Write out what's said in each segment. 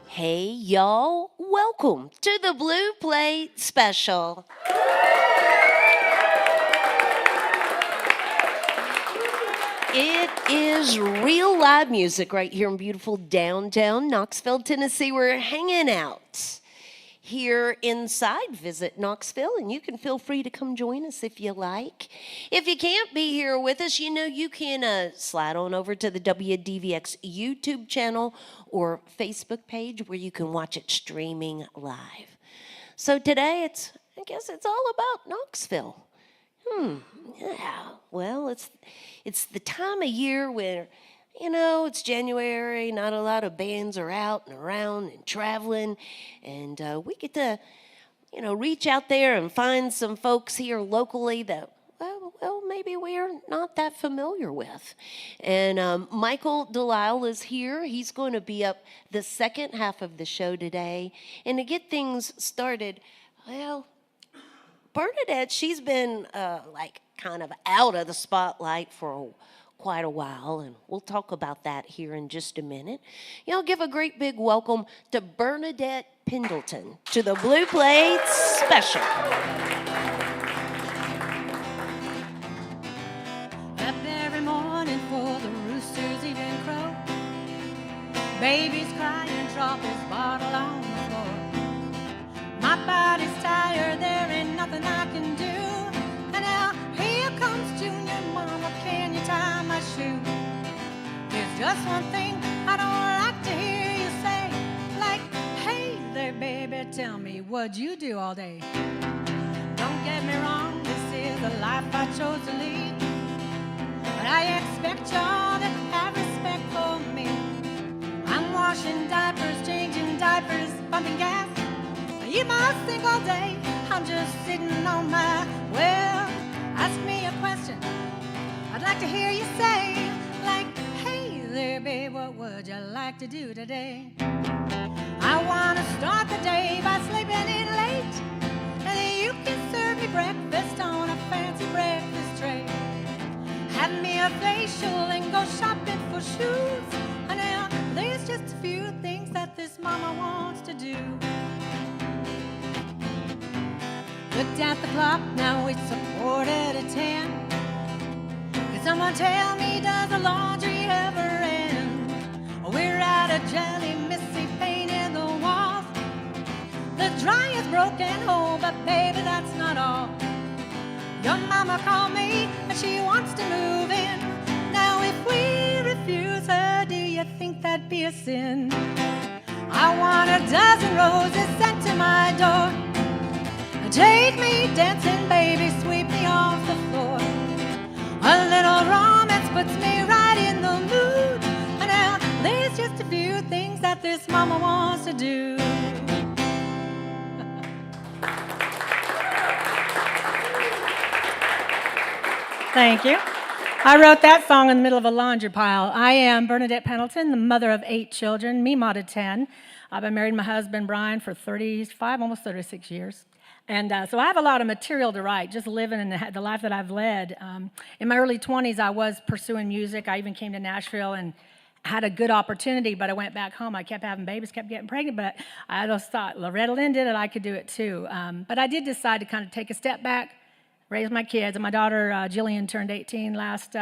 Hey, y'all, welcome to the Blue Plate Special. It is real live music right here in beautiful downtown Knoxville, Tennessee. We're hanging out here inside Visit Knoxville, and you can feel free to come join us if you like. If you can't be here with us, you can slide on over to the WDVX YouTube channel or Facebook page where you can watch it streaming live. So today I guess it's all about Knoxville. Yeah, well, it's the time of year where, it's January, not a lot of bands are out and around and traveling, and we get to, reach out there and find some folks here locally that, well, maybe we're not that familiar with. And Michael deLisle is here. He's going to be up the second half of the show today. And to get things started, well, Bernadette, she's been kind of out of the spotlight for quite a while, and we'll talk about that here in just a minute. Give a great big welcome to Bernadette Pendleton to the Blue Plate Special. Up every morning for the roosters even crow. Babies crying, drop his bottle on the floor. My body's tired, there ain't nothing I can do. And now here comes Junior, Mama, can you tie my shoe? There's just one thing I don't like to hear you say, like, hey there, baby, tell me, what'd you do all day? Don't get me wrong, this is the life I chose to lead, but I expect y'all to have respect for me. I'm washing diapers, changing diapers, pumping gas. You must think all day I'm just sitting on my well. Ask me a question I'd like to hear you say, like, hey there, babe, what would you like to do today? I want to start the day by sleeping in late, and you can serve me breakfast on a fancy breakfast tray. Have me a facial and go shopping for shoes. And now there's just a few things that this mama wants to do. Looked at the clock, now it's a 9:45. Can someone tell me, does the laundry ever end? We're out of jelly, missy paint in the walls. The dryer's broken, oh, but baby, that's not all. Your mama called me, and she wants to move in. Now if we refuse her, do you think that'd be a sin? I want a dozen roses sent to my door. Take me dancing, baby, sweep me off the floor. A little romance puts me right in the mood. And now there's just a few things that this mama wants to do. Thank you. I wrote that song in the middle of a laundry pile. I am Bernadette Pendleton, the mother of 8 children, Mima to 10. I've been married to my husband, Brian, for 35, almost 36 years. And so I have a lot of material to write, just living in the life that I've led. In my early 20s, I was pursuing music. I even came to Nashville and had a good opportunity, but I went back home. I kept having babies, kept getting pregnant, but I just thought, Loretta Lynn did it, I could do it too. But I did decide to kind of take a step back, raise my kids. And my daughter, Jillian, turned 18 last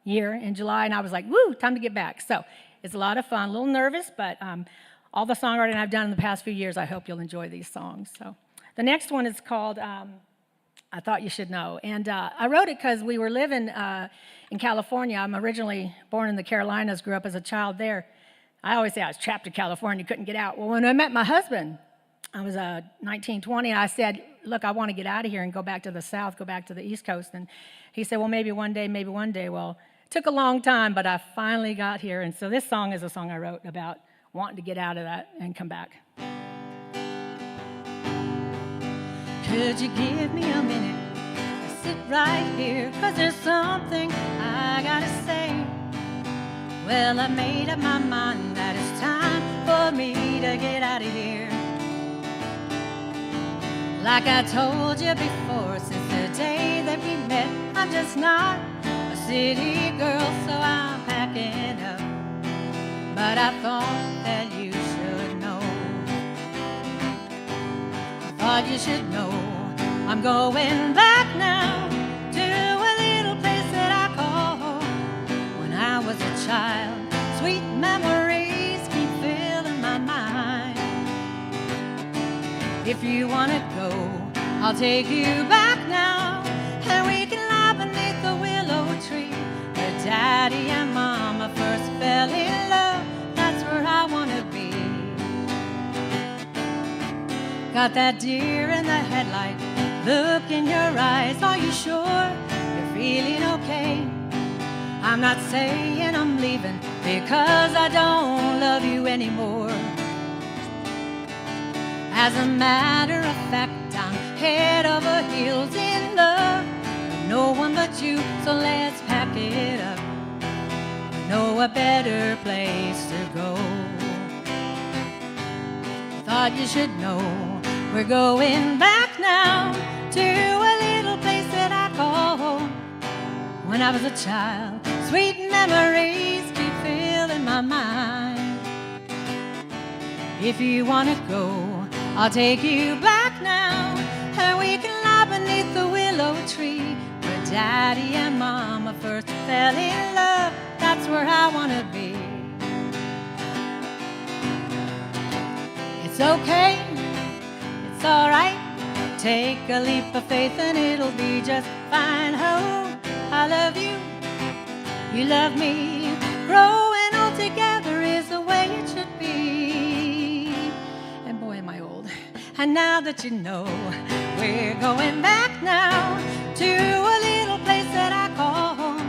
year in July, and I was like, woo, time to get back. So it's a lot of fun, a little nervous, but all the songwriting I've done in the past few years, I hope you'll enjoy these songs. So the next one is called I Thought You Should Know. And I wrote it because we were living in California. I'm originally born in the Carolinas, grew up as a child there. I always say I was trapped in California, couldn't get out. Well, when I met my husband, I was 19, 20, and I said, look, I want to get out of here and go back to the South, go back to the East Coast. And he said, well, maybe one day, maybe one day. Well, it took a long time, but I finally got here. And so this song is a song I wrote about wanting to get out of that and come back. Could you give me a minute to sit right here? 'Cause there's something I gotta say. Well, I made up my mind that it's time for me to get out of here. Like I told you before, since the day that we met, I'm just not a city girl, so I'm packing up. But I thought that you should thought you should know I'm going back now to a little place that I call home. When I was a child, sweet memories keep filling my mind. If you want to go, I'll take you back now, and we can lie beneath the willow tree where Daddy and Mama first fell in love. That's where I want to be. Got that deer in the headlight, look in your eyes. Are you sure you're feeling okay? I'm not saying I'm leaving because I don't love you anymore. As a matter of fact, I'm head over heels in love with no one but you, so let's pack it up. Know a better place to go. Thought you should know we're going back now to a little place that I call home. When I was a child, sweet memories keep filling my mind. If you want to go, I'll take you back now, and we can lie beneath the willow tree where Daddy and Mama first fell in love. That's where I want to be. It's okay, it's all right. Take a leap of faith and it'll be just fine. Oh, I love you, you love me. Growing old together is the way it should be. And boy, am I old. And now that you know, we're going back now to a little place that I call home.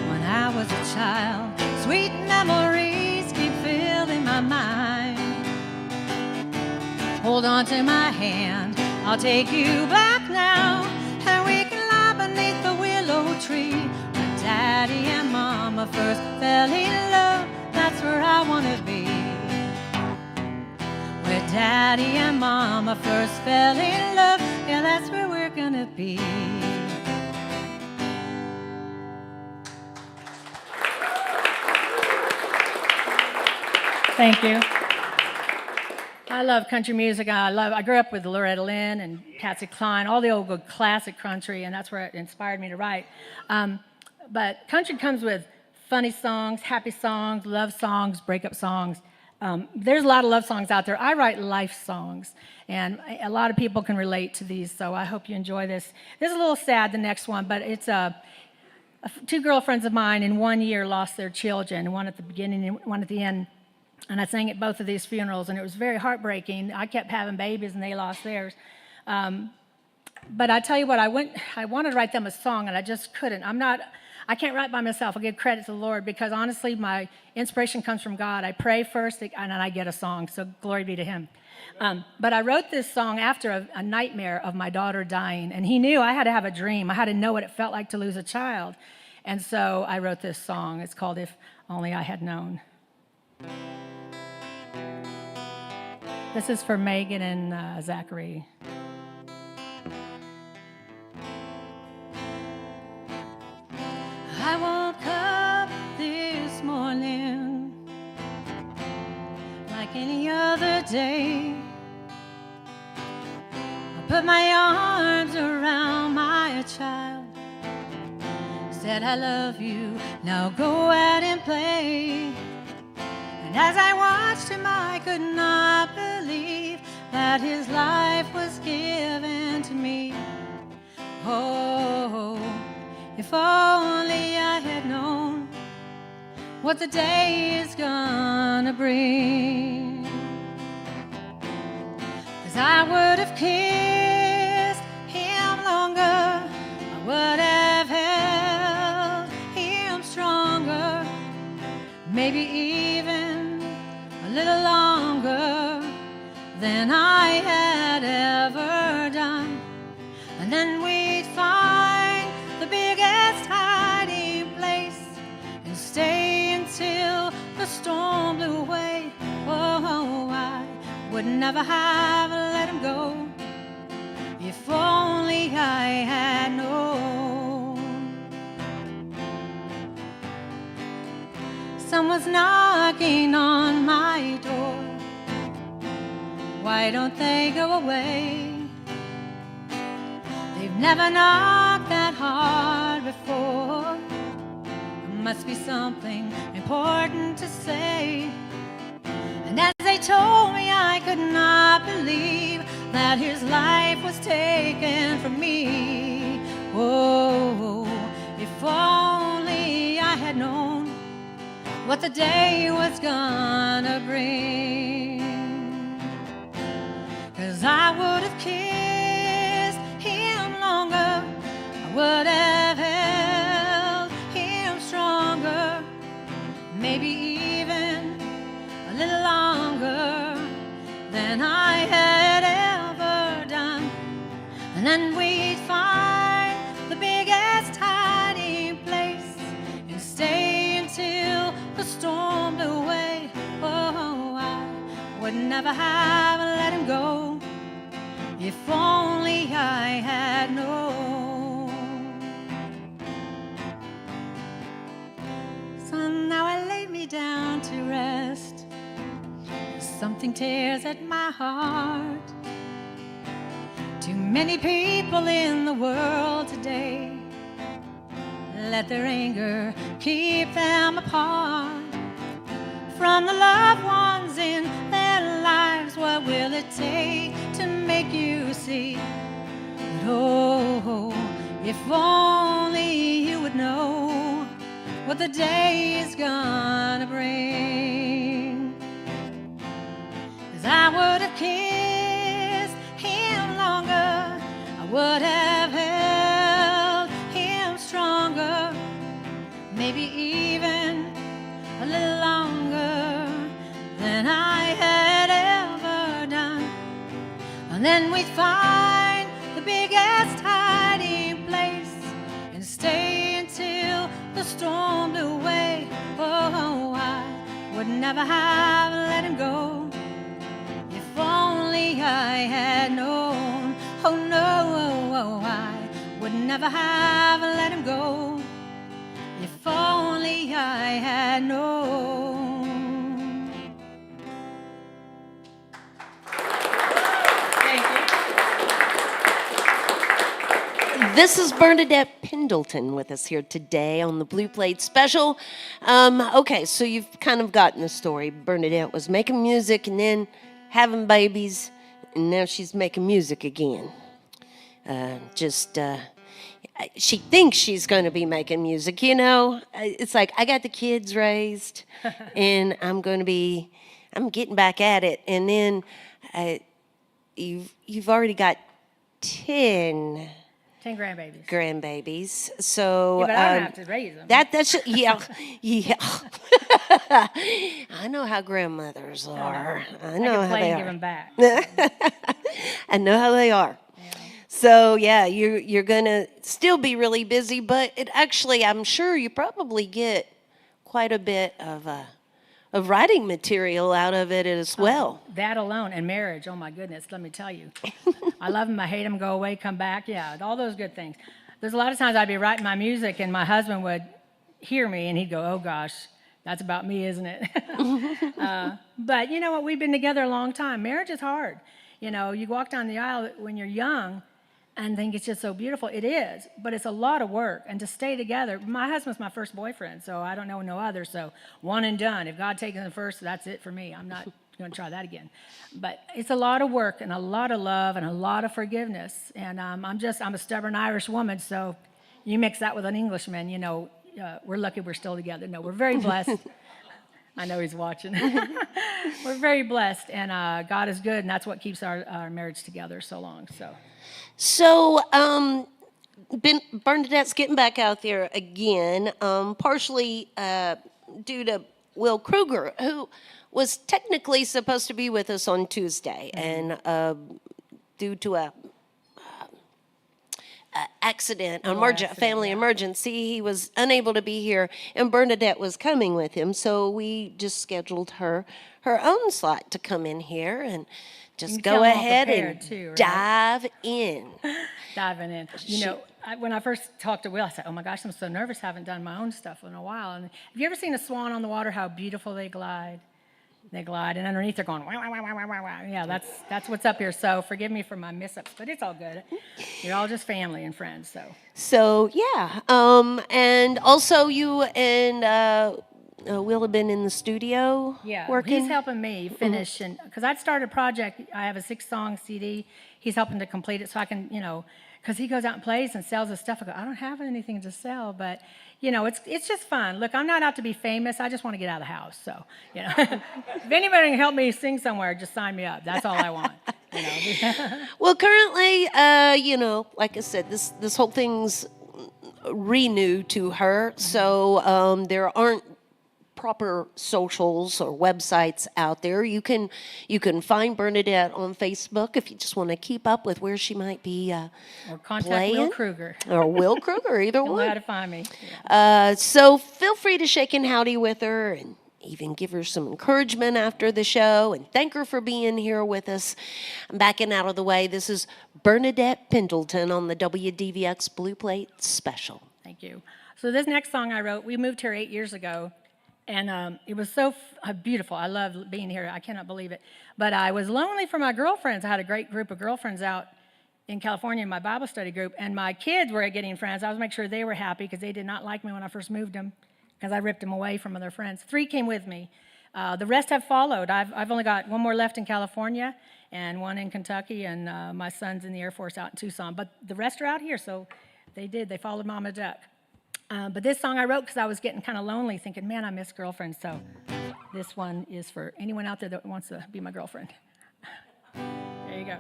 When I was a child, sweet memories keep filling my mind. Hold on to my hand, I'll take you back now, and we can lie beneath the willow tree where Daddy and Mama first fell in love. That's where I want to be. Where Daddy and Mama first fell in love. Yeah, that's where we're gonna be. Thank you. I love country music. I grew up with Loretta Lynn and Patsy Cline, all the old good classic country, and that's where it inspired me to write. But country comes with funny songs, happy songs, love songs, breakup songs. There's a lot of love songs out there. I write life songs, and a lot of people can relate to these, so I hope you enjoy this. This is a little sad, the next one, but it's two girlfriends of mine in 1 year lost their children, one at the beginning and one at the end. And I sang at both of these funerals, and it was very heartbreaking. I kept having babies, and they lost theirs. But I tell you what, I wanted to write them a song, and I just couldn't. I can't write by myself. I give credit to the Lord because, honestly, my inspiration comes from God. I pray first, and then I get a song, so glory be to Him. But I wrote this song after a nightmare of my daughter dying, and He knew I had to have a dream. I had to know what it felt like to lose a child. And so I wrote this song. It's called If Only I Had Known. This is for Megan and Zachary. I woke up this morning like any other day. I put my arms around my child, said I love you, now go out and play. And as I watched him, I could not believe that his life was given to me. Oh, if only I had known what the day is gonna bring. 'Cause I would have kissed him longer, I would have held him stronger, maybe even a little longer than I had ever done. And then we'd find the biggest hiding place and stay until the storm blew away. Oh, I would never have let him go if only I had known. Someone's knocking on my door. Why don't they go away? never knocked that hard before. Must be something important to say. And as they told me, I could not believe that his life was taken from me. Oh, if only I had known what the day was gonna bring. 'Cause I would have kissed him longer, I would have held him stronger, maybe even a little longer than I had ever done. And then we'd find the biggest hiding place and stay until the storm blew away. Oh, I would never have let him go if only I had known. So now I lay me down to rest. Something tears at my heart. Too many people in the world today let their anger keep them apart from the loved ones in their lives. What will it take to make you see that, oh, if only you would know what the day is gonna bring. 'Cause I would have kissed him longer, I would have held him stronger, maybe even a little longer than I had ever done. And then we'd find the biggest hiding place and stay until the storm blew away. Oh, I would never have let him go if only I had known. Oh no, I would never have let him go if only I had known. Thank you. This is Bernadette Pendleton with us here today on the Blue Plate Special. Okay, so you've kind of gotten the story. Bernadette was making music and then having babies, and now she's making music again. She thinks she's going to be making music, you know. It's like, I got the kids raised, and I'm getting back at it. And then you've already got 10 grandbabies. Grandbabies. So Yeah, but I don't have to raise them. That's yeah. I know how grandmothers are. I know I can how play they and give are. them back. I know how they are. Yeah. So yeah, you're gonna still be really busy, but it actually, I'm sure you probably get quite a bit of writing material out of it as well. That alone, and marriage, oh my goodness, let me tell you. I love them, I hate them, go away, come back, yeah, all those good things. There's a lot of times I'd be writing my music and my husband would hear me and he'd go, oh gosh, that's about me, isn't it? But you know what, we've been together a long time. Marriage is hard. You know, you walk down the aisle when you're young and think it's just so beautiful. It is, but it's a lot of work. And to stay together, my husband's my first boyfriend, so I don't know no other. So one and done. If God takes him first, that's it for me. I'm not going to try that again. But it's a lot of work and a lot of love and a lot of forgiveness. And I'm a stubborn Irish woman, so you mix that with an Englishman, you know, we're lucky we're still together. No, we're very blessed. I know he's watching. We're very blessed, and God is good, and that's what keeps our marriage together so long. So, Bernadette's getting back out there again, partially due to Will Kruger, who was technically supposed to be with us on Tuesday, and due to a accident, family emergency, he was unable to be here, and Bernadette was coming with him, so we just scheduled her own slot to come in here and just go ahead and dive in. Diving in. You know, when I first talked to Will, I said, oh my gosh, I'm so nervous, I haven't done my own stuff in a while. And have you ever seen a swan on the water, how beautiful they glide? They glide, and underneath they're going, wah, wah, wah, wah, wah, wah. Yeah, that's what's up here. So forgive me for my mess-ups, but it's all good. You're all just family and friends, so. So yeah, and also you and Will have been in the studio working. He's helping me finish, and because I'd started a project, I have a 6-song CD. He's helping to complete it so I can, because he goes out and plays and sells his stuff. I go, I don't have anything to sell, but it's just fun. Look, I'm not out to be famous. I just want to get out of the house. So, if anybody can help me sing somewhere, just sign me up. That's all I want. Well, currently, like I said, this whole thing's renewed to her, so there aren't proper socials or websites out there. You can find Bernadette on Facebook if you just want to keep up with where she might be or contact playing. Will Kruger. Or Will Kruger, either You'll one. know how to find me. So feel free to shake and howdy with her and even give her some encouragement after the show and thank her for being here with us. I'm backing out of the way. This is Bernadette Pendleton on the WDVX Blue Plate Special. Thank you. So this next song I wrote, we moved here 8 years ago. And it was so beautiful. I love being here. I cannot believe it. But I was lonely for my girlfriends. I had a great group of girlfriends out in California in my Bible study group. And my kids were getting friends. I was making sure they were happy because they did not like me when I first moved them because I ripped them away from other friends. 3 came with me. The rest have followed. I've only got 1 more left in California and 1 in Kentucky. And my son's in the Air Force out in Tucson. But the rest are out here. So they did. They followed Mama Duck. But this song I wrote because I was getting kind of lonely, thinking, man, I miss girlfriends. So this one is for anyone out there that wants to be my girlfriend. There you go.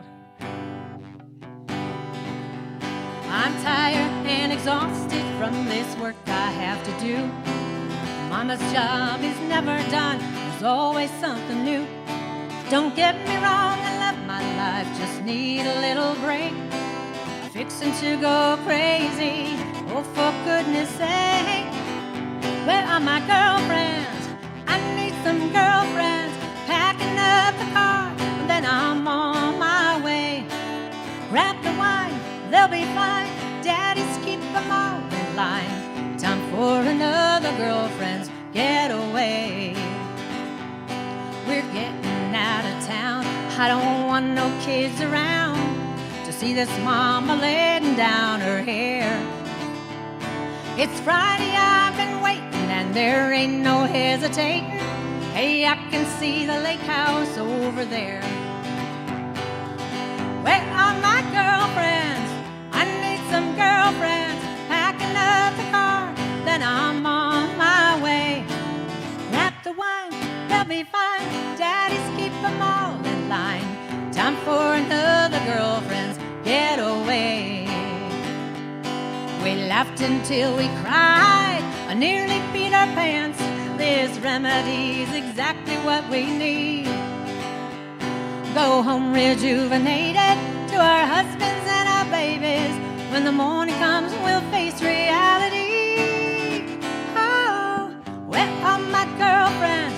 I'm tired and exhausted from this work I have to do. Mama's job is never done. There's always something new. Don't get me wrong, I love my life, just need a little break. Fixing to go crazy, oh for goodness sake. Where are my girlfriends? I need some girlfriends. Packing up the car, then I'm on my way. Grab the wine, they'll be fine. Daddies keep them all in line. Time for another girlfriend's getaway. We're getting out of town. I don't want no kids around to see this mama laying down her hair. It's Friday, I've been waiting, and there ain't no hesitating. Hey, I can see the lake house over there. Where are my girlfriends? I need some girlfriends. Packing up the car, then I'm on my way. Grab the wine, they'll be fine. Daddies keep them all in line. Time for another girlfriend's getaway. We laughed until we cried. I nearly peed our pants. This remedy's exactly what we need. Go home rejuvenated to our husbands and our babies. When the morning comes, we'll face reality. Oh, where are my girlfriends?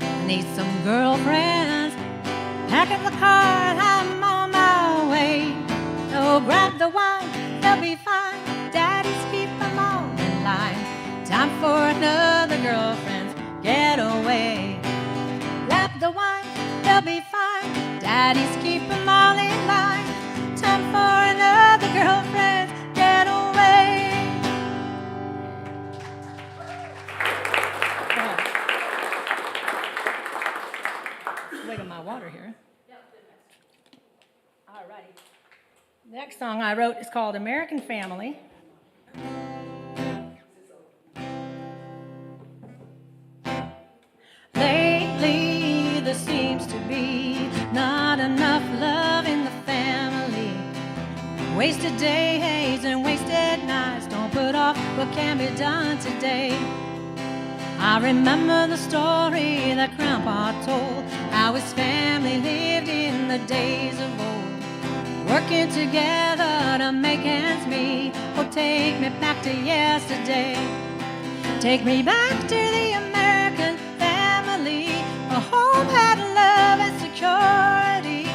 I need some girlfriends. Pack up the car and I'm on my way. Oh, grab the wine, they'll be fine. Daddies keep them all in line. Time for another girlfriend's getaway. Grab the wine, they'll be fine. Daddies keep them all in line. Time for another girlfriend's getaway. Wait on my water here. All righty. Next song I wrote is called American Family. Lately, there seems to be not enough love in the family. Wasted days and wasted nights don't put off what can be done today. I remember the story that Grandpa told, how his family lived in the days of old, working together to make ends meet. Oh, take me back to yesterday. Take me back to the American family, a home had love and security,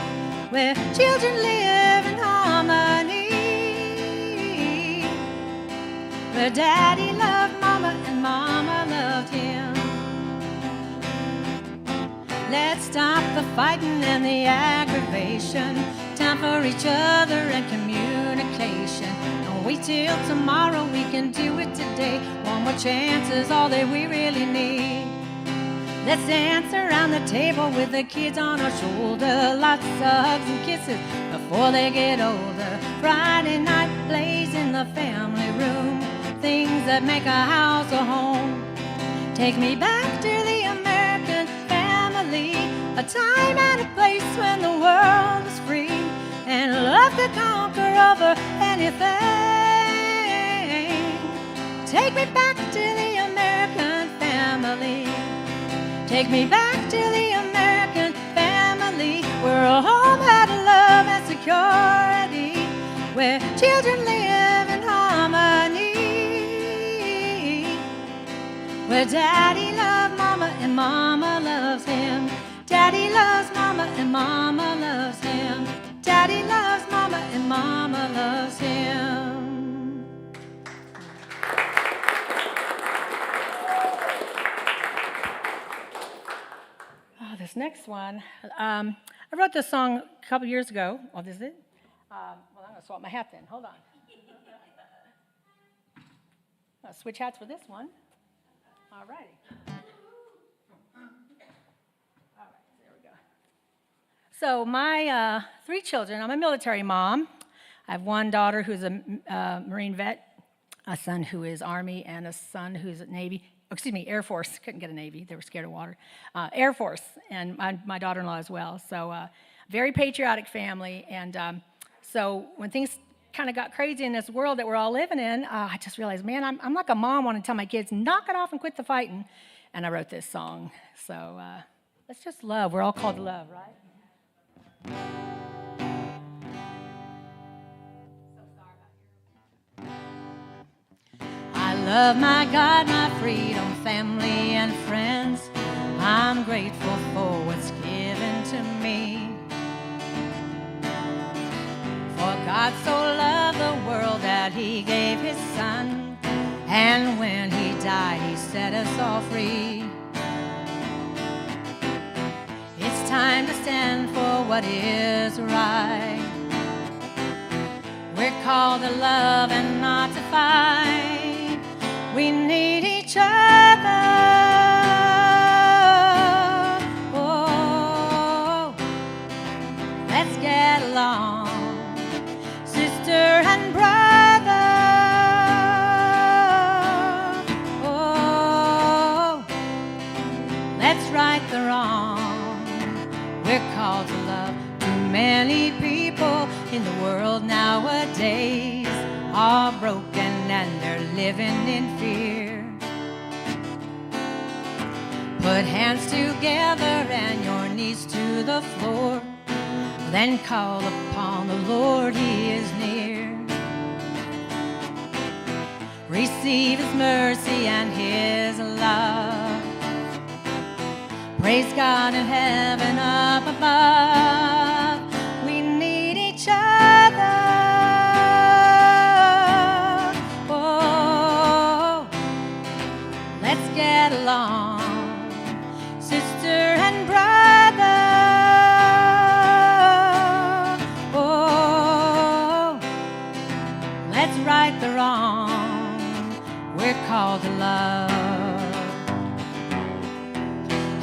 where children live in harmony, where Daddy loved Mama and Mama loved him. Let's stop the fighting and the aggravation. Time for each other and communication. Don't wait till tomorrow, we can do it today. One more chance is all that we really need. Let's dance around the table with the kids on our shoulder. Lots of hugs and kisses before they get older. Friday night plays in the family room. Things that make a house a home. Take me back to the American family. A time and a place when the world is free. And love could conquer over anything. Take me back to the American family. Take me back to the American family, where a home had love and security, where children live in harmony, where Daddy loves Mama and Mama loves him. Daddy loves Mama and Mama loves him. Daddy loves Mama and Mama loves him. This next one, I wrote this song a couple years ago. Oh, this is it? Well, I'm going to swap my hat then. Hold on. I'll switch hats for this one. All righty. All right, there we go. So my 3 children, I'm a military mom. I have one daughter who's a Marine vet, a son who is Army, and a son who's Navy. Air Force. Couldn't get a Navy. They were scared of water. Air Force, and my daughter-in-law as well. So very patriotic family. And so when things kind of got crazy in this world that we're all living in, I just realized, man, I'm like a mom wanting to tell my kids, knock it off and quit the fighting. And I wrote this song. So let's just love. We're all called to love, right? I love my God, my freedom, family, and friends. I'm grateful for what's given to me. For God so loved the world that He gave His Son, and when He died, He set us all free. It's time to stand for what is right. We're called to love and not to fight. We need each other. Oh, let's get along, sister and brother. Oh, let's right the wrong. We're called to love. Too many people in the world nowadays are broken and they're living in fear. Put hands together and your knees to the floor. Then call upon the Lord, He is near. Receive His mercy and His love. Praise God in heaven up above. We need each other. Let's get along, sister and brother. Oh, let's right the wrong. We're called to love.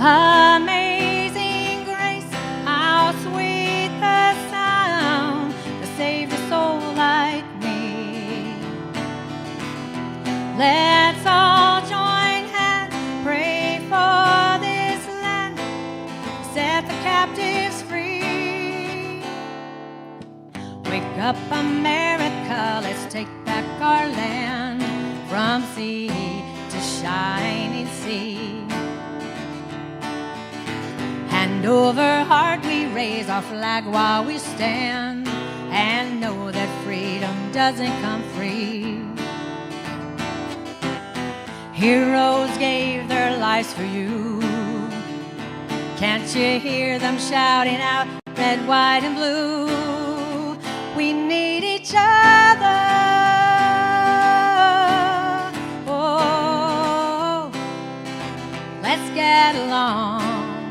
Amazing grace, how sweet the sound to save a soul like me. Let's all join hands, pray for this land, set the captives free. Wake up, America, let's take back our land from sea to shining sea. Hand over heart, we raise our flag while we stand and know that freedom doesn't come free. Heroes gave their lives for you. Can't you hear them shouting out, red, white, and blue? We need each other. Oh, let's get along,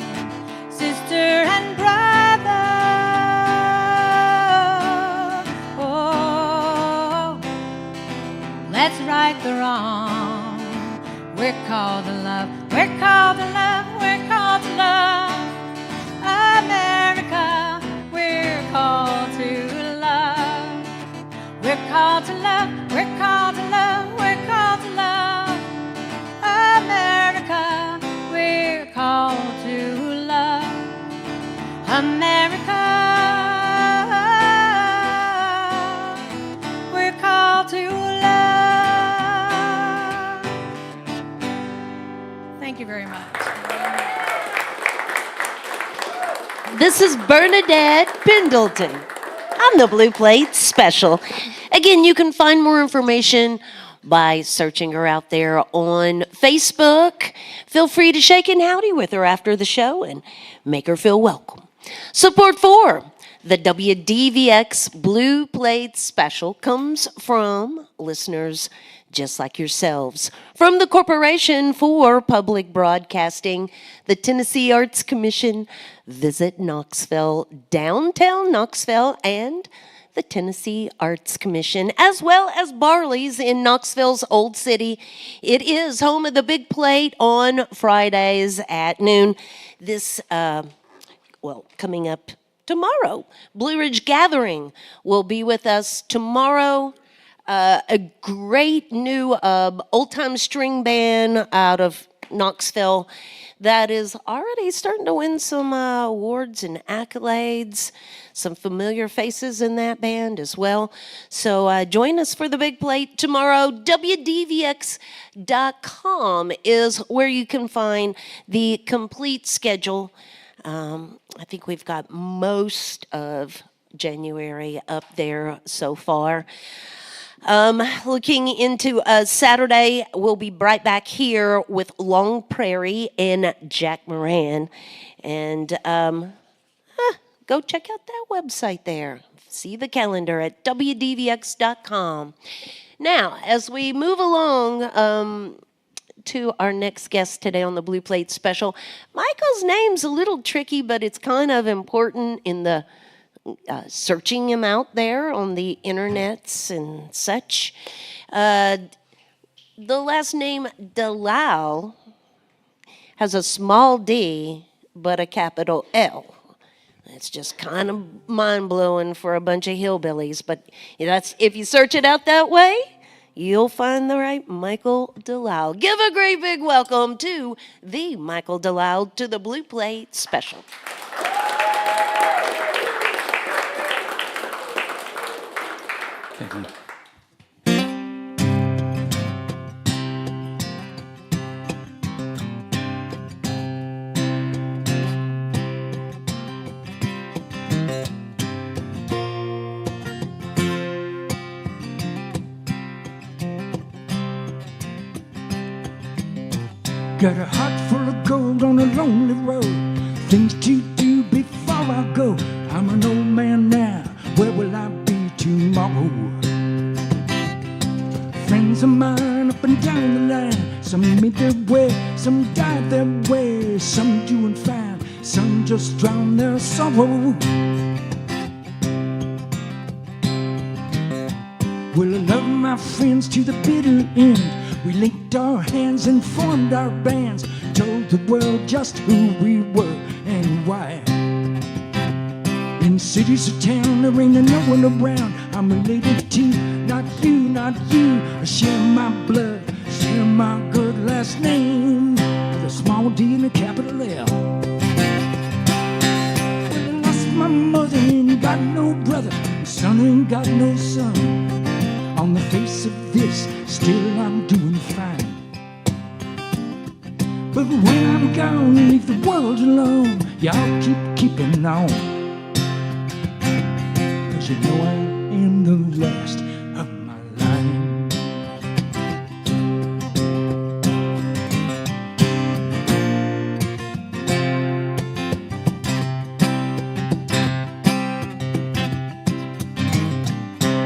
right the wrong. We're called to love, we're called to love, we're called to love. America, we're called to love. We're called to love, we're called to love, we're called to love. America, we're called to love. America, we're called to love. Thank you very much. This is Bernadette Pendleton on the Blue Plate Special. Again, you can find more information by searching her out there on Facebook. Feel free to shake and howdy with her after the show and make her feel welcome. Support for the WDVX Blue Plate Special comes from listeners just like yourselves. From the Corporation for Public Broadcasting, the Tennessee Arts Commission, Visit Knoxville, Downtown Knoxville, and the Tennessee Arts Commission, as well as Barley's in Knoxville's Old City. It is home of the Big Plate on Fridays at noon. This, coming up tomorrow, Blue Ridge Gathering will be with us tomorrow. A great new old-time string band out of Knoxville that is already starting to win some awards and accolades. Some familiar faces in that band as well. So join us for the Big Plate tomorrow. WDVX.com is where you can find the complete schedule. I think we've got most of January up there so far. Looking into Saturday, we'll be right back here with Long Prairie and Jack Moran. And go check out that website there. See the calendar at WDVX.com. Now, as we move along to our next guest today on the Blue Plate Special, Michael's name's a little tricky, but it's kind of important in the searching him out there on the internets and such. The last name deLisle has a small d but a capital L. It's just kind of mind-blowing for a bunch of hillbillies, but that's if you search it out that way, you'll find the right Michael deLisle. Give a great big welcome to the Michael deLisle to the Blue Plate Special. Thank you. Got a heart full of gold on a lonely road. Things to do before I go. I'm an old man now. Where will I be tomorrow? Friends of mine up and down the line. Some made their way, some died their way. Some doing fine, some just drown their sorrow. Well, I love my friends to the bitter end. We linked our hands and formed our bands, told the world just who we were and why. In cities or town, there ain't no one around. I'm related to not you, not you. I share my blood, share my good last name, with a small D and a capital L. Well, I lost my mother and got no brother. My son ain't got no son. On the face of this, still I'm doing fine. But when I'm gone, leave the world alone. Y'all keeping on. 'Cause you know I am the last of my line.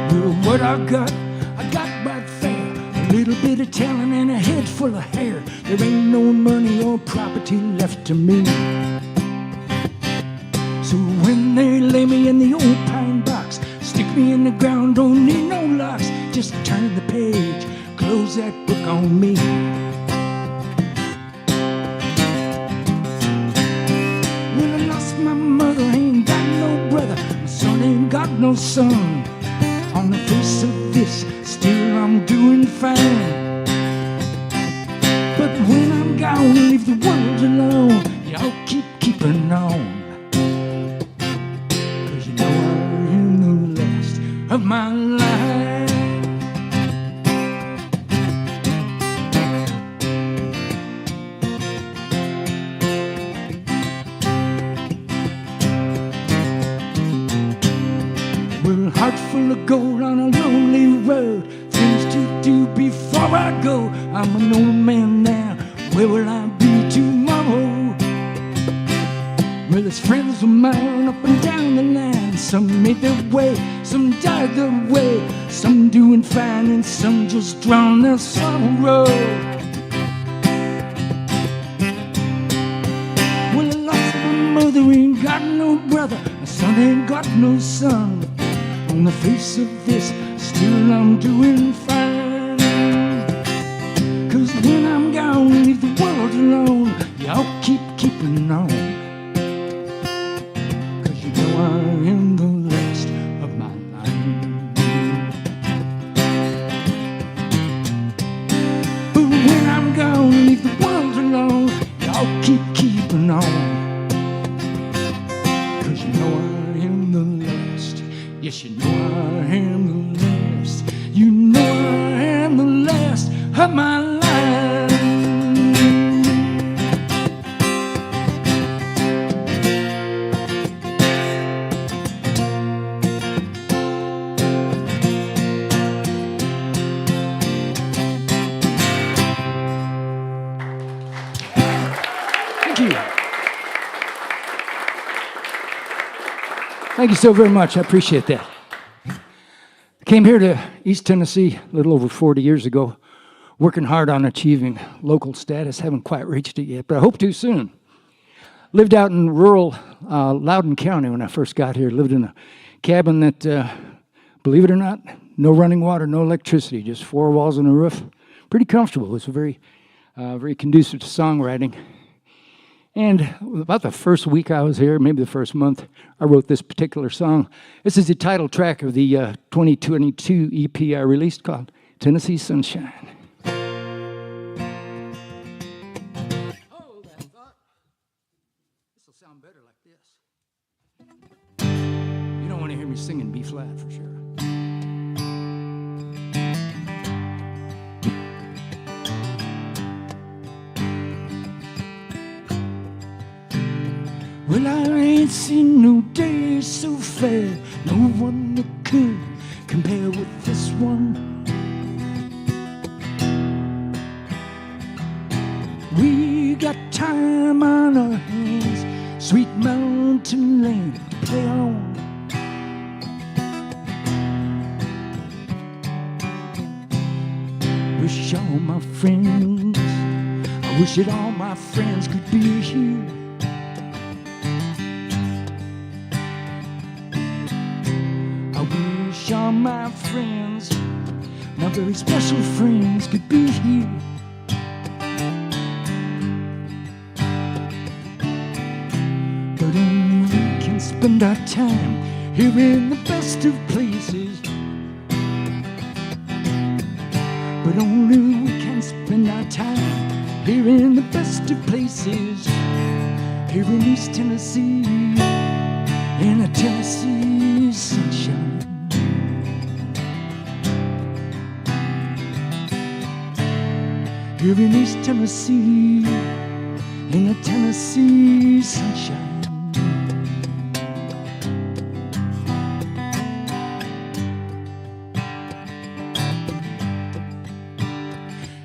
Well, what I got right fair. A little bit of talent and a head full of hair. There ain't no money or property left to me. So when they lay me in the old pine box, stick me in the ground, don't need no locks. Just turn the page, close that book on me. When I lost my mother, I ain't got no brother. My son ain't got no son. On the face of this, still I'm doing fine. But when I'm gone, leave the world alone. Y'all keeping on. Cause you know I'm in the last of my life. Well, heart full of gold on a lonely road. Things to do before I go. I'm an old man now. Where will I be tomorrow? Well, there's friends of mine up and down the line. Some made their way, some died their way. Some doing fine and some just drown their sorrow. Well, I lost my mother, ain't got no brother. My son ain't got no son. On the face of this, still I'm doing fine. Cause when I'm gone, leave the world alone. Y'all keeping on. Cause you know I'm in the last of my life. But when I'm gone, leave the world alone. Y'all keeping on. Cause you know I'm in the last. Yes, you know I am the last. You know I am the last of my life. Thank you. Thank you so very much. I appreciate that. Came here to East Tennessee a little over 40 years ago, working hard on achieving local status. Haven't quite reached it yet, but I hope to soon. Lived out in rural Loudoun County when I first got here. Lived in a cabin that, believe it or not, no running water, no electricity, just 4 walls and a roof. Pretty comfortable. It was very conducive to songwriting. And about the first week I was here, maybe the first month, I wrote this particular song. This is the title track of the 2022 EP I released called Tennessee Sunshine. Hold that thought. This will sound better like this. You don't want to hear me singing B flat for sure. Well, I ain't seen no day so fair, no one that could compare with this one. We got time on our hands, sweet mountain land to play on. Wish all my friends, I wish that all my friends could be here. All my friends, my very special friends, could be here. But only we can spend our time here in the best of places. But only we can spend our time here in the best of places. Here in East Tennessee, in a Tennessee sunshine. Here in East Tennessee, in a Tennessee sunshine.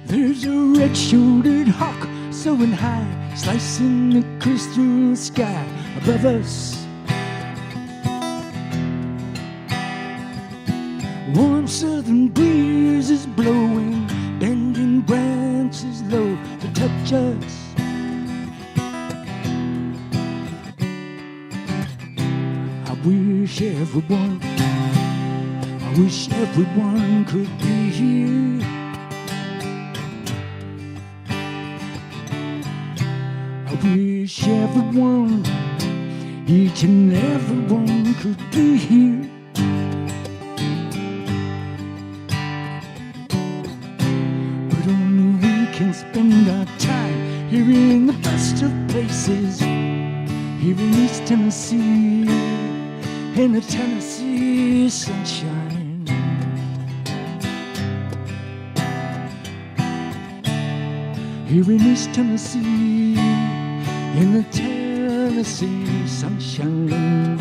There's a red-shouldered hawk soaring high, slicing the crystal sky above us. Warm southern breeze is blowing, bending branches low to touch us. I wish everyone could be here. wish everyone, each and every one could be here. But only we can spend our time here in the best of places, here in East Tennessee, in the Tennessee sunshine. Here in East Tennessee, in the Tennessee sunshine.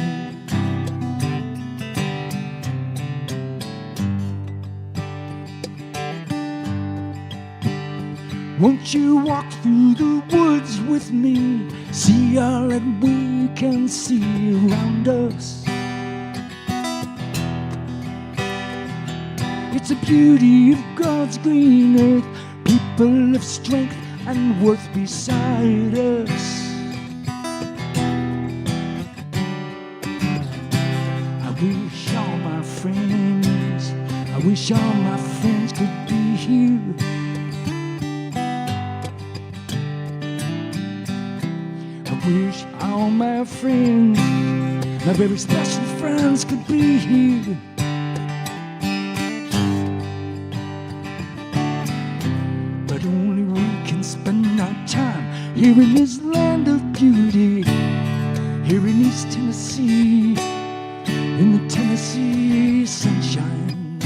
Won't you walk through the woods with me, see all that we can see around us? It's the beauty of God's green earth, people of strength and worth beside us. I wish all my friends, I wish all my friends could be here. I wish all my friends, my very special friends, could be here. But only we can spend our time here in this land of beauty, here in East Tennessee, in the Tennessee sunshine.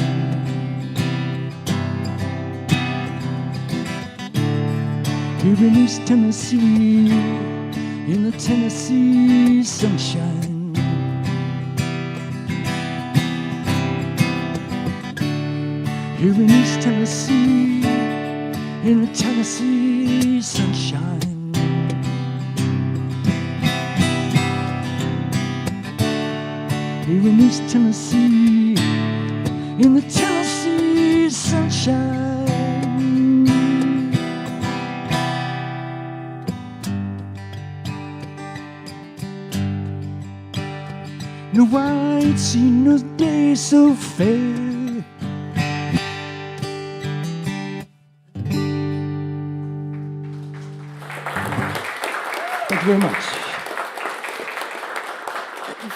Here in East Tennessee, in the Tennessee sunshine. Here in East Tennessee, in the Tennessee sunshine. Here in East Tennessee, in the Tennessee sunshine. No, I ain't seen no day so fair. Thank you very much.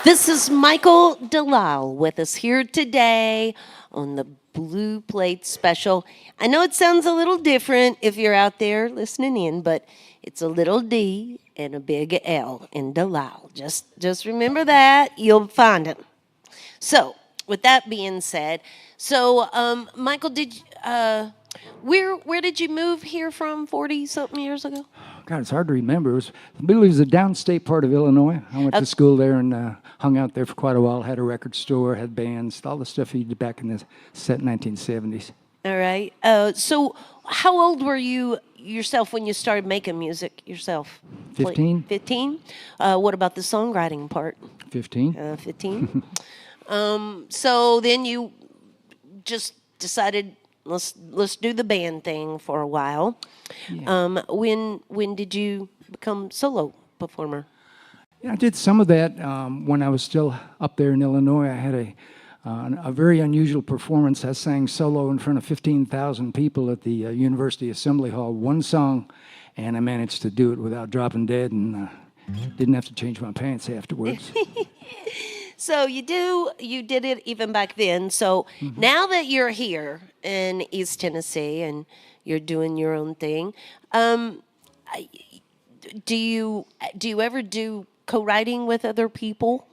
This is Michael deLisle with us here today on the Blue Plate Special. I know it sounds a little different if you're out there listening in, but it's a little D and a big L in deLisle. Just remember that. You'll find him. So, with that being said, Michael, where did you move here from 40-something years ago? God, it's hard to remember. I believe it was the downstate part of Illinois. I went to school there and hung out there for quite a while. Had a record store, had bands, all the stuff you did back in the 1970s. All right. So how old were you yourself when you started making music yourself? 15. 15? What about the songwriting part? 15. 15. So then you just decided let's do the band thing for a while. Yeah. When did you become solo performer? Yeah, I did some of that when I was still up there in Illinois. I had a very unusual performance. I sang solo in front of 15,000 people at the University Assembly Hall, one song, and I managed to do it without dropping dead and didn't have to change my pants afterwards. So you did it even back then. So now that you're here in East Tennessee and you're doing your own thing, do you ever do co-writing with other people?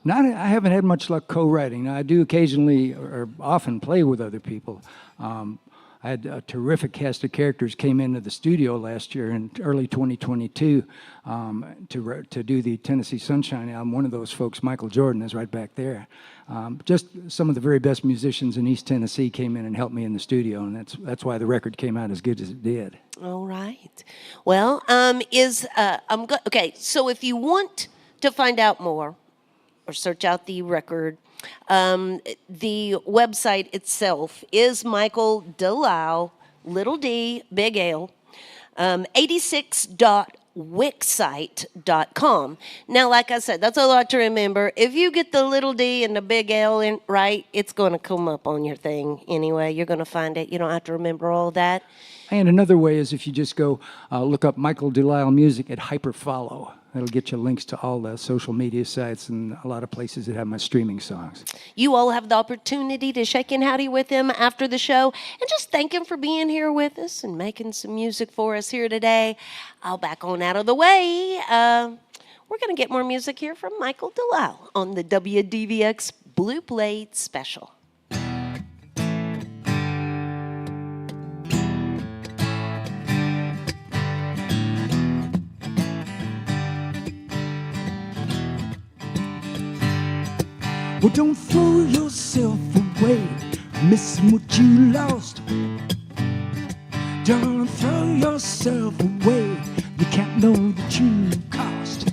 I haven't had much luck co-writing. I do occasionally or often play with other people. I had a terrific cast of characters came into the studio last year in early 2022 to do the Tennessee Sunshine album. One of those folks, Michael Jordan, is right back there. Just some of the very best musicians in East Tennessee came in and helped me in the studio, and that's why the record came out as good as it did. All right. Well, okay. So if you want to find out more or search out the record, the website itself is Michael deLisle, little d, big L, 86 wixsite.com. Now, like I said, that's a lot to remember. If you get the little d and the big L in right, it's going to come up on your thing anyway. You're going to find it. You don't have to remember all that. And another way is if you just go look up Michael deLisle Music at Hyperfollow. That'll get you links to all the social media sites and a lot of places that have my streaming songs. You all have the opportunity to shake and howdy with him after the show and just thank him for being here with us and making some music for us here today. I'll back on out of the way. We're going to get more music here from Michael deLisle on the WDVX Blue Plate Special. Well, don't throw yourself away, missing what you lost. Don't throw yourself away, you can't know the true cost.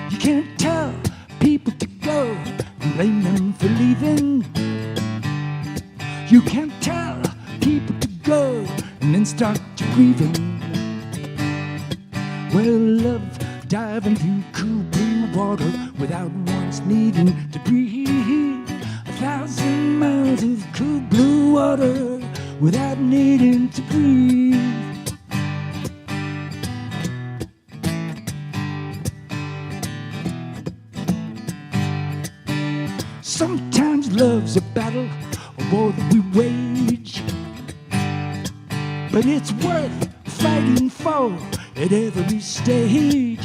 You can't tell people to go and blame them for leaving. You can't tell people to go and then start to grieving. Well, love diving through cool blue water without once needing to breathe. 1,000 miles of cool blue water without needing to breathe. Sometimes love's a battle, a war that we wage, but it's worth fighting for at every stage.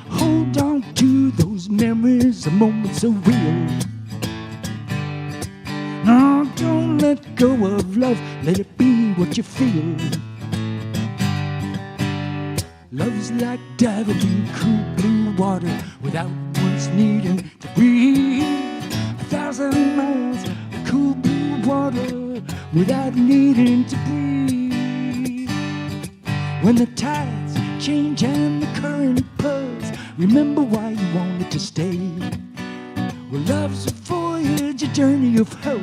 Hold on to those memories, the moments are real. No, don't let go of love, let it be what you feel. Love's like diving in cool blue water without once needing to breathe. 1,000 miles of cool blue water without needing to breathe. When the tides change and the current pulls, remember why you wanted to stay. Well, love's a voyage, a journey of hope,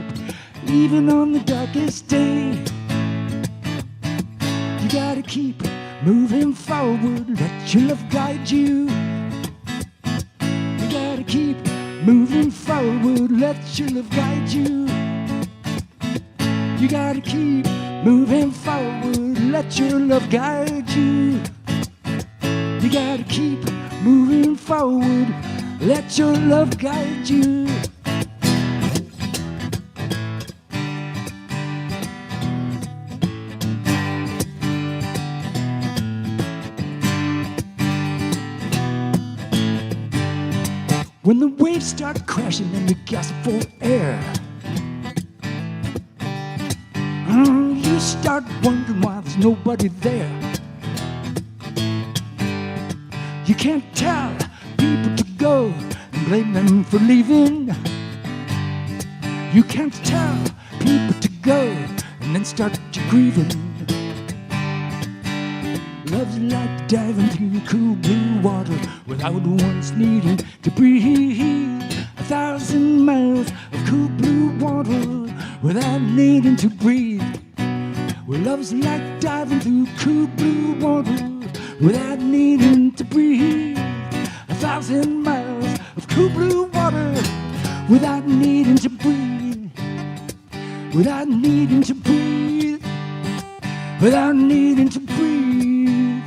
even on the darkest day. You gotta keep moving forward, let your love guide you. You gotta keep moving forward, let your love guide you. You gotta keep moving forward, let your love guide you. You gotta keep moving forward, let your love guide you. When the waves start crashing and you gasp for air, you start wondering why there's nobody there. You can't tell people to go and blame them for leaving. You can't tell people to go and then start to grieving. Love's like diving through cool blue water without once needing to breathe. 1,000 miles of cool blue water without needing to breathe. Well, love's like diving through cool blue water without needing to breathe. 1,000 miles of cool blue water without needing to breathe. Without needing to breathe. Without needing to breathe.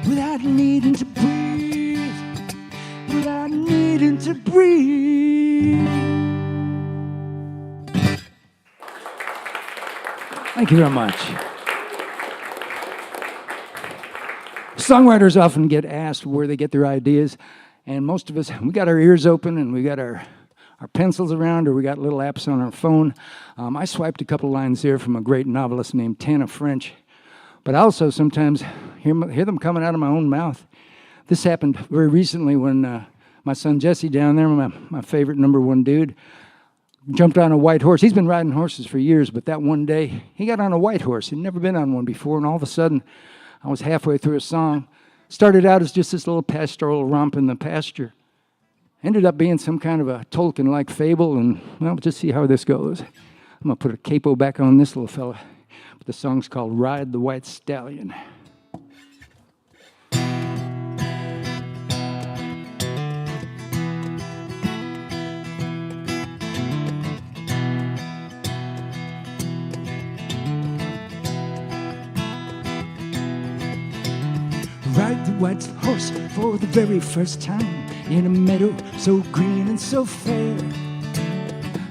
Without needing to breathe. Without needing to breathe. Thank you very much. Songwriters often get asked where they get their ideas, and most of us, we got our ears open and we got our pencils around, or we got little apps on our phone. I swiped a couple lines there from a great novelist named Tana French, but I also sometimes hear them coming out of my own mouth. This happened very recently when my son Jesse down there, my favorite #1 dude, jumped on a white horse. He's been riding horses for years, but that one day, he got on a white horse. He'd never been on one before, and all of a sudden, I was halfway through a song. Started out as just this little pastoral romp in the pasture. Ended up being some kind of a Tolkien-like fable, and, well, just see how this goes. I'm going to put a capo back on this little fella. But the song's called Ride the White Stallion. ride the white horse for the very first time in a meadow so green and so fair.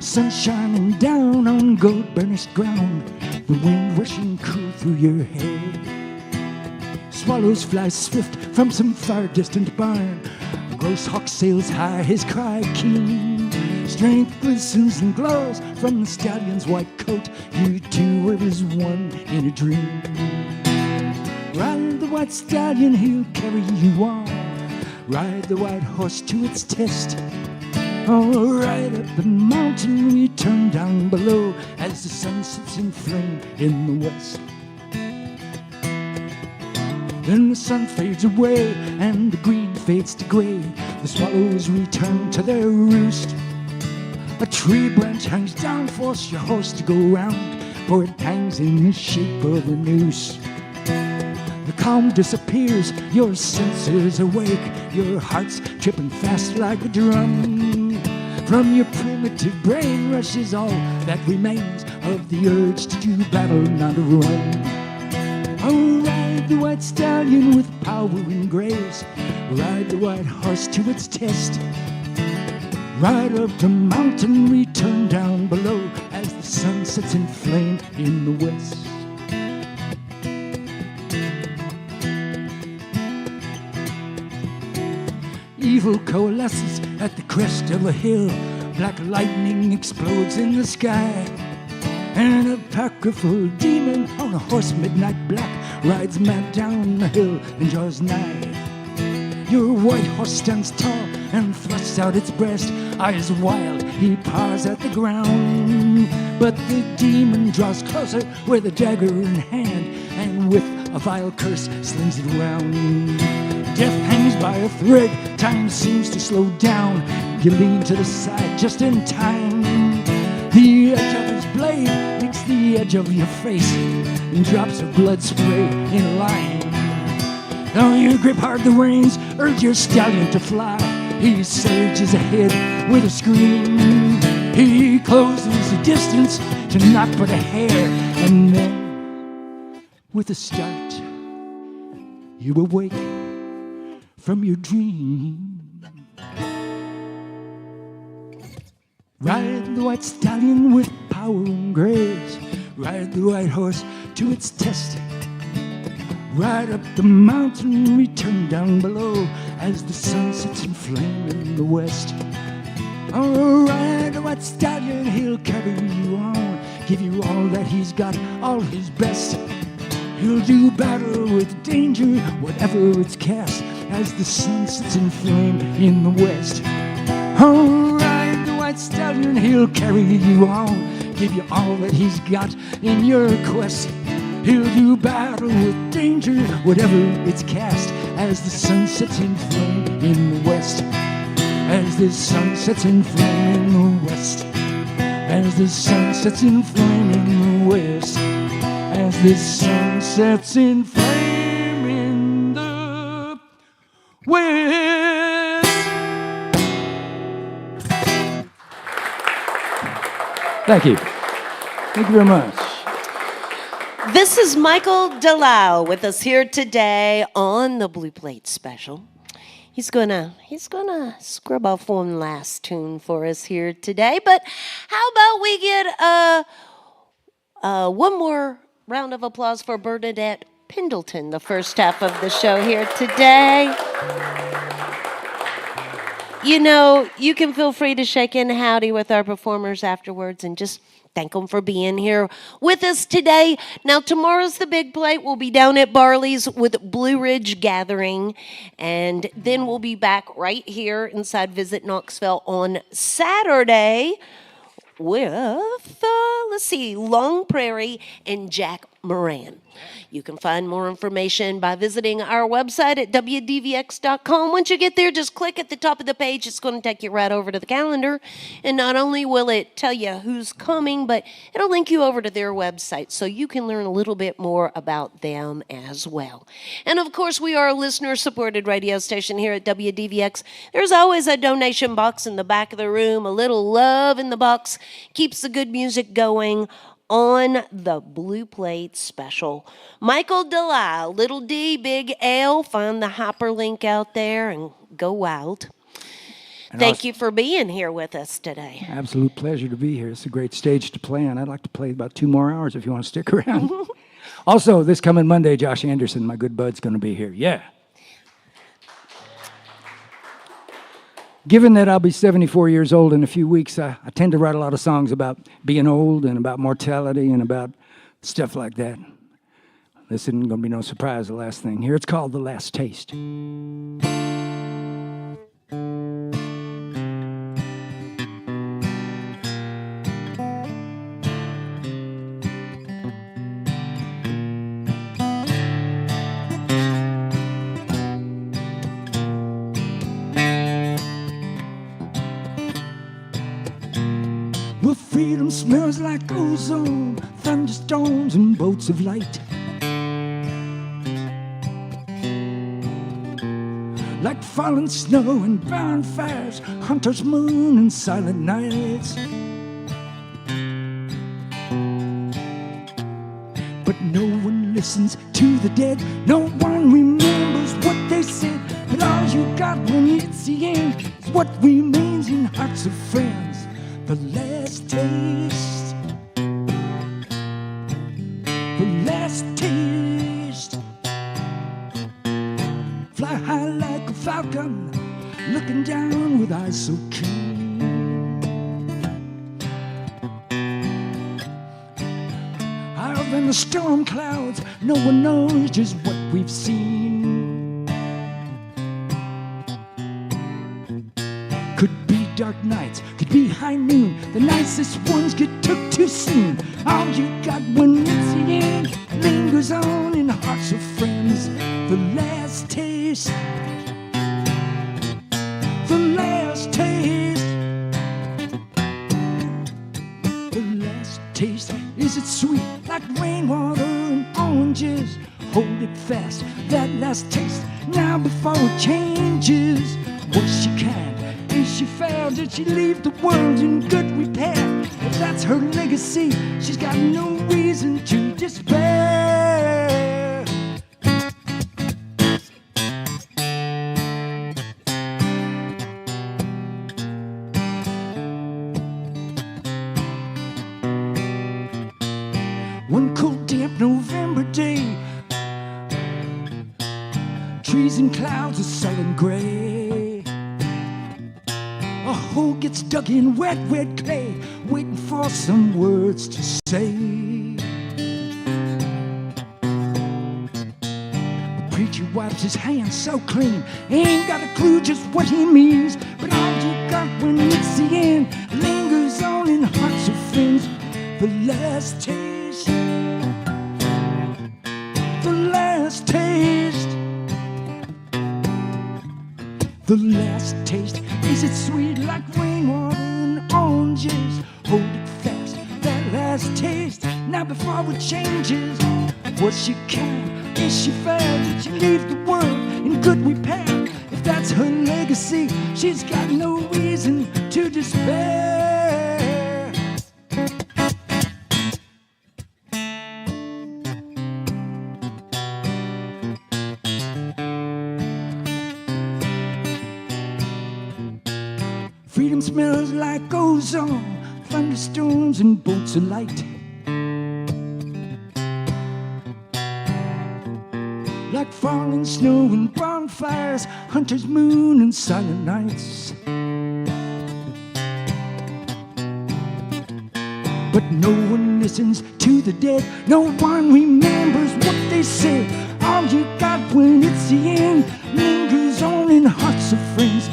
Sun shining down on gold burnished ground, the wind rushing cool through your hair. Swallows fly swift from some far distant barn, a grouse hawk sails high, his cry keen. Strength glistens and glows from the stallion's white coat, you two were as one in a dream. Ride the white stallion, he'll carry you on. Ride the white horse to its test. Oh, ride up the mountain, we turn down below as the sun sets in flame in the west. Then the sun fades away and the green fades to gray. The swallows return to their roost. A tree branch hangs down, force your horse to go round, for it hangs in the shape of a noose. The calm disappears, your senses awake, your heart's tripping fast like a drum. From your primitive brain rushes all that remains of the urge to do battle, not to run. Oh, ride the white stallion with power and grace. Ride the white horse to its test. Ride up the mountain, return down below as the sun sets in flame in the west. Evil coalesces at the crest of a hill. Black lightning explodes in the sky. An apocryphal demon on a horse midnight black rides mad down the hill and draws nigh. Your white horse stands tall and thrusts out its breast. Eyes wild, he paws at the ground. But the demon draws closer with a dagger in hand, and with a vile curse slings it round. Death hangs by a thread, time seems to slow down. You lean to the side just in time. The edge of his blade makes the edge of your face, and drops of blood spray in line. Now you grip hard the reins, urge your stallion to fly. He surges ahead with a scream. He closes the distance to not but a hair, and then, with a start, you awake from your dream. Ride the white stallion with power and grace. Ride the white horse to its test. Ride up the mountain, return down below as the sun sets in flame in the west. Oh, ride the white stallion, he'll carry you on, give you all that he's got, all his best. He'll do battle with danger, whatever it's cast, as the sun sets in flame in the west. Oh, ride the white stallion, he'll carry you on, give you all that he's got in your quest. He'll do battle with danger, whatever it's cast, as the sun sets in flame in the west. As the sun sets in flame in the west. As the sun sets in flame in the west. As the sun sets in flame in the west. Thank you. Thank you very much. This is Michael deLisle with us here today on the Blue Plate Special. He's gonna scrub off one last tune for us here today. But how about we get one more round of applause for Bernadette Pendleton, the first half of the show here today. You know, you can feel free to shake in howdy with our performers afterwards and just thank them for being here with us today. Now, tomorrow's the big plate. We'll be down at Barley's with Blue Ridge Gathering. And then we'll be back right here inside Visit Knoxville on Saturday with, let's see, Long Prairie and Jack Moran. You can find more information by visiting our website at WDVX.com. Once you get there, just click at the top of the page. It's going to take you right over to the calendar. And not only will it tell you who's coming, but it'll link you over to their website so you can learn a little bit more about them as well. And of course, we are a listener-supported radio station here at WDVX. There's always a donation box in the back of the room. A little love in the box keeps the good music going on the Blue Plate special. Michael deLisle, little D, big L. Find the hyperlink out there and go wild. Thank you for being here with us today. Absolute pleasure to be here. It's a great stage to play on. I'd like to play about 2 more hours if you want to stick around. Also, this coming Monday, Josh Anderson, my good bud's going to be here. Yeah. Given that I'll be 74 years old in a few weeks, I tend to write a lot of songs about being old and about mortality and about stuff like that. This isn't going to be no surprise, the last thing here. It's called The Last Taste. Well, freedom smells like ozone, thunderstorms and bolts of light. Like falling snow and bonfires, hunter's moon and silent nights. But no one listens to the dead, no one remembers what they said. But all you got when it's the end is what remains in hearts of friends. The last taste, the last taste. Fly high like a falcon, looking down with eyes so keen. Higher than the storm clouds, no one knows just what we've seen. Could be dark nights, could be high noon. The nicest ones get took too soon. All you got when it's the end lingers on in the hearts of friends. The last taste, the last taste, the last taste. Is it sweet like rainwater and oranges? Hold it fast, that last taste, now before it changes. Was she kind? Is she fair? Did she leave the world in good repair? If that's her legacy, she's got no reason to despair. One cold, damp November day, trees and clouds are sullen gray. A hole gets dug in wet, wet clay, waiting for some words to say. The preacher wipes his hands so clean, ain't got a clue just what he means. But all you got when it's the end lingers on in hearts of friends. The last taste, the last taste, the last taste. Is it sweet like rainwater and oranges? Hold it fast, that last taste, now before it changes. Was she kind? Is she fair? Did she leave the world in good repair? If that's her legacy, she's got no reason to despair. Freedom smells like ozone, thunderstorms and bolts of light. Like falling snow and bonfires, hunter's moon and silent nights. But no one listens to the dead, no one remembers what they said. All you got when it's the end lingers on in hearts of friends.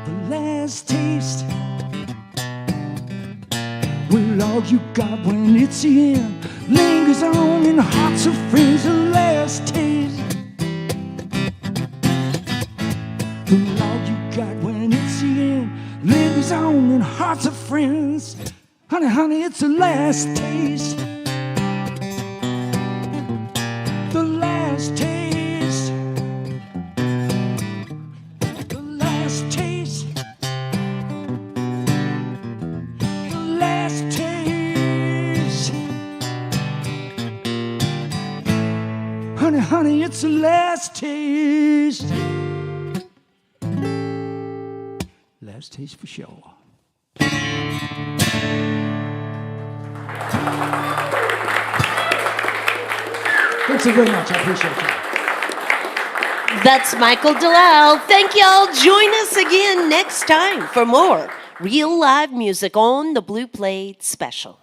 The last taste, well, all you got when it's the end lingers on in hearts of friends. The last taste, well, all you got when it's the end lingers on in hearts of friends. Honey, honey, it's the last taste, the last taste, the last taste, the last taste. honey, honey, it's the last taste. Last taste for sure. Thanks so very much. I appreciate it. That's Michael deLisle. Thank y'all. Join us again next time for more real live music on the Blue Plate Special.